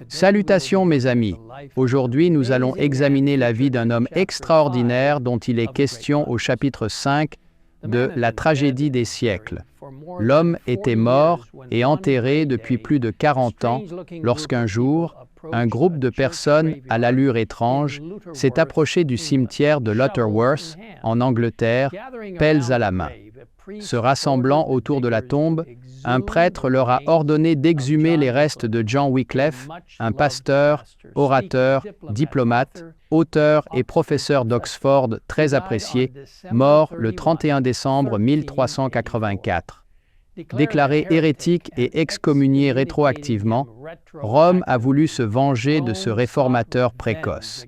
Salutations mes amis. Aujourd'hui, nous allons examiner la vie d'un homme extraordinaire dont il est question au chapitre 5 de La tragédie des siècles. L'homme était mort et enterré depuis plus de 40 ans lorsqu'un jour, un groupe de personnes à l'allure étrange s'est approché du cimetière de Lutterworth, en Angleterre, pelles à la main. Se rassemblant autour de la tombe, un prêtre leur a ordonné d'exhumer les restes de John Wycliffe, un pasteur, orateur, diplomate, auteur et professeur d'Oxford très apprécié, mort le 31 décembre 1384. Déclaré hérétique et excommunié rétroactivement, Rome a voulu se venger de ce réformateur précoce.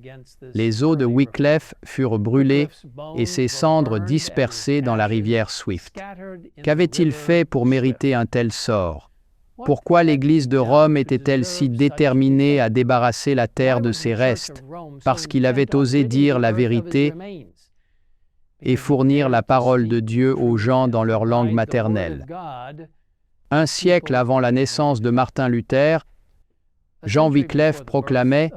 Les os de Wycliffe furent brûlés et ses cendres dispersées dans la rivière Swift. Qu'avait-il fait pour mériter un tel sort? Pourquoi l'Église de Rome était-elle si déterminée à débarrasser la terre de ses restes? Parce qu'il avait osé dire la vérité et fournir la parole de Dieu aux gens dans leur langue maternelle. Un siècle avant la naissance de Martin Luther, John Wycliffe proclamait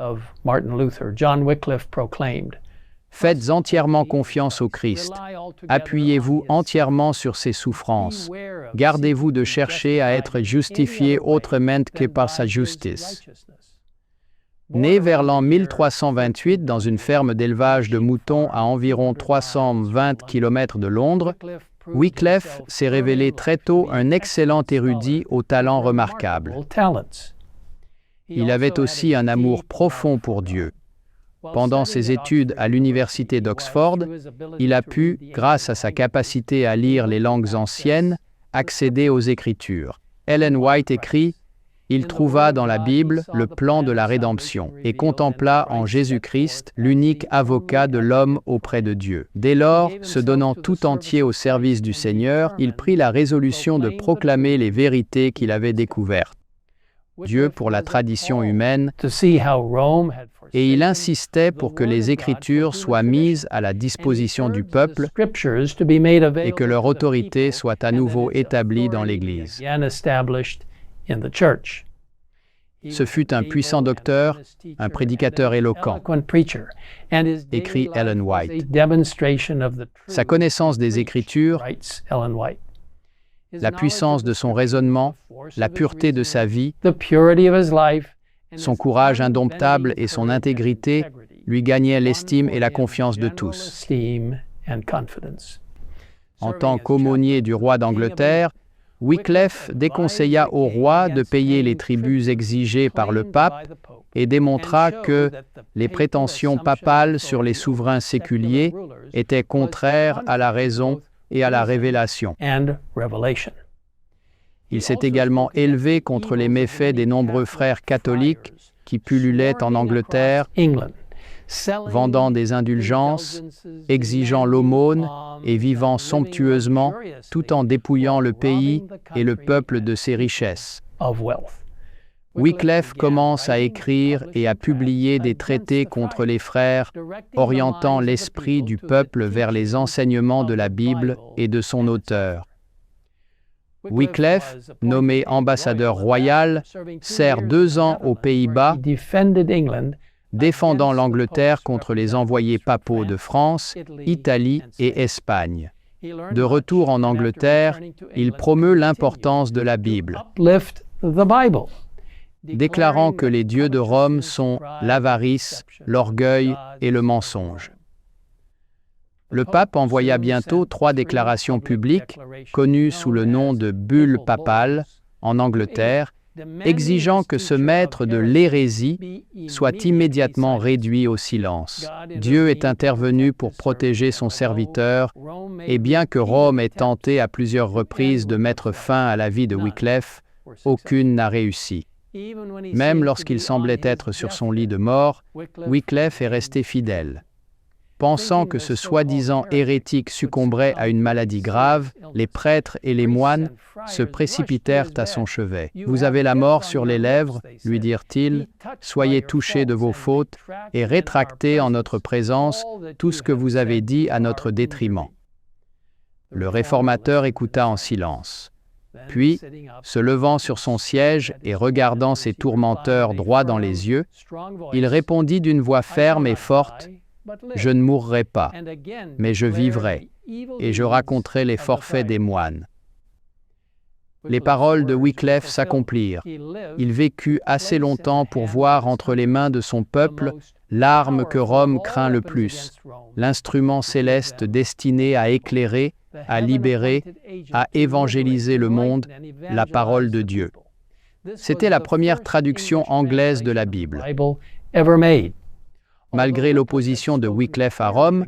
« Faites entièrement confiance au Christ, appuyez-vous entièrement sur ses souffrances, gardez-vous de chercher à être justifié autrement que par sa justice. » Né vers l'an 1328 dans une ferme d'élevage de moutons à environ 320 km de Londres, Wycliffe s'est révélé très tôt un excellent érudit au talent remarquable. Il avait aussi un amour profond pour Dieu. Pendant ses études à l'université d'Oxford, il a pu, grâce à sa capacité à lire les langues anciennes, accéder aux Écritures. Ellen White écrit: il trouva dans la Bible le plan de la rédemption et contempla en Jésus-Christ l'unique avocat de l'homme auprès de Dieu. Dès lors, se donnant tout entier au service du Seigneur, il prit la résolution de proclamer les vérités qu'il avait découvertes. Dieu pour la tradition humaine, et il insistait pour que les Écritures soient mises à la disposition du peuple et que leur autorité soit à nouveau établie dans l'Église. Ce fut un puissant docteur, un prédicateur éloquent, écrit Ellen White. Sa connaissance des Écritures, la puissance de son raisonnement, la pureté de sa vie, son courage indomptable et son intégrité lui gagnaient l'estime et la confiance de tous. En tant qu'aumônier du roi d'Angleterre, Wycliffe déconseilla au roi de payer les tributs exigés par le pape et démontra que les prétentions papales sur les souverains séculiers étaient contraires à la raison et à la révélation. Il s'est également élevé contre les méfaits des nombreux frères catholiques qui pullulaient en Angleterre, vendant des indulgences, exigeant l'aumône et vivant somptueusement, tout en dépouillant le pays et le peuple de ses richesses. Wycliffe commence à écrire et à publier des traités contre les frères, orientant l'esprit du peuple vers les enseignements de la Bible et de son auteur. Wycliffe, nommé ambassadeur royal, sert 2 ans aux Pays-Bas, défendant l'Angleterre contre les envoyés papaux de France, Italie et Espagne. De retour en Angleterre, il promeut l'importance de la Bible, déclarant que les dieux de Rome sont l'avarice, l'orgueil et le mensonge. Le pape envoya bientôt 3 déclarations publiques, connues sous le nom de bulles papales, en Angleterre, exigeant que ce maître de l'hérésie soit immédiatement réduit au silence. Dieu est intervenu pour protéger son serviteur, et bien que Rome ait tenté à plusieurs reprises de mettre fin à la vie de Wycliffe, aucune n'a réussi. Même lorsqu'il semblait être sur son lit de mort, Wycliffe est resté fidèle. Pensant que ce soi-disant hérétique succomberait à une maladie grave, les prêtres et les moines se précipitèrent à son chevet. « Vous avez la mort sur les lèvres, lui dirent-ils, soyez touchés de vos fautes et rétractez en notre présence tout ce que vous avez dit à notre détriment. » Le réformateur écouta en silence. Puis, se levant sur son siège et regardant ses tourmenteurs droit dans les yeux, il répondit d'une voix ferme et forte, « Je ne mourrai pas, mais je vivrai, et je raconterai les forfaits des moines. » Les paroles de Wycliffe s'accomplirent. Il vécut assez longtemps pour voir entre les mains de son peuple l'arme que Rome craint le plus, l'instrument céleste destiné à éclairer, à libérer, à évangéliser le monde, la parole de Dieu. C'était la première traduction anglaise de la Bible. Malgré l'opposition de Wycliffe à Rome,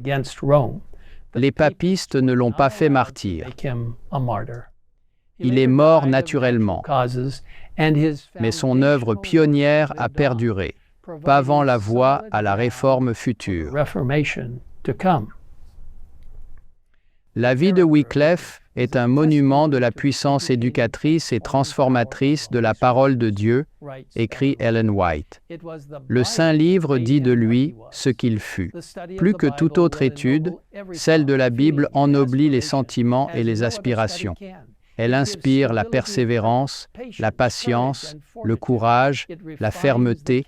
les papistes ne l'ont pas fait martyr. Il est mort naturellement, mais son œuvre pionnière a perduré, pavant la voie à la réforme future. La vie de Wycliffe est un monument de la puissance éducatrice et transformatrice de la parole de Dieu, écrit Ellen White. Le Saint Livre dit de lui ce qu'il fut. Plus que toute autre étude, celle de la Bible ennoblit les sentiments et les aspirations. Elle inspire la persévérance, la patience, le courage, la fermeté.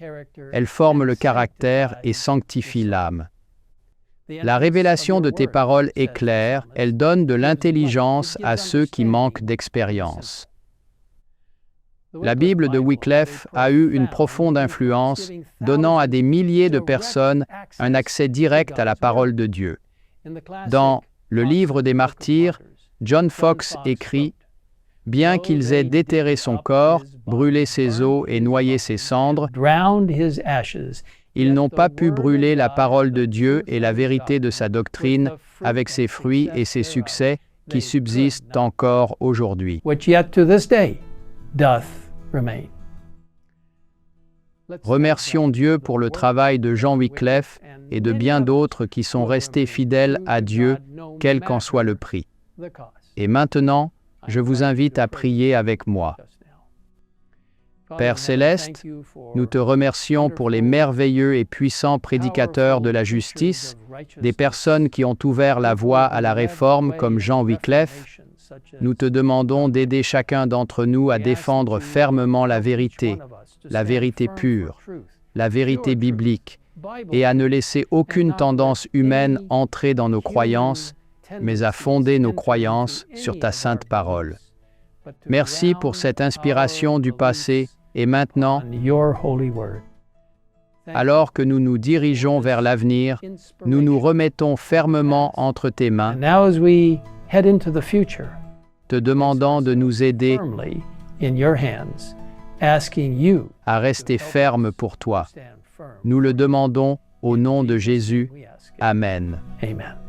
Elle forme le caractère et sanctifie l'âme. La révélation de tes paroles est claire, elle donne de l'intelligence à ceux qui manquent d'expérience. La Bible de Wycliffe a eu une profonde influence, donnant à des milliers de personnes un accès direct à la parole de Dieu. Dans le Livre des Martyrs, John Foxe écrit « Bien qu'ils aient déterré son corps, brûlé ses os et noyé ses cendres, ils n'ont pas pu brûler la parole de Dieu et la vérité de sa doctrine avec ses fruits et ses succès qui subsistent encore aujourd'hui. » Remercions Dieu pour le travail de Jean Wycliffe et de bien d'autres qui sont restés fidèles à Dieu, quel qu'en soit le prix. Et maintenant, je vous invite à prier avec moi. Père céleste, nous te remercions pour les merveilleux et puissants prédicateurs de la justice, des personnes qui ont ouvert la voie à la réforme comme Jean Wycliffe. Nous te demandons d'aider chacun d'entre nous à défendre fermement la vérité pure, la vérité biblique, et à ne laisser aucune tendance humaine entrer dans nos croyances, mais à fonder nos croyances sur ta sainte parole. Merci pour cette inspiration du passé et maintenant, alors que nous nous dirigeons vers l'avenir, nous nous remettons fermement entre tes mains, te demandant de nous aider à rester fermes pour toi. Nous le demandons au nom de Jésus. Amen. Amen.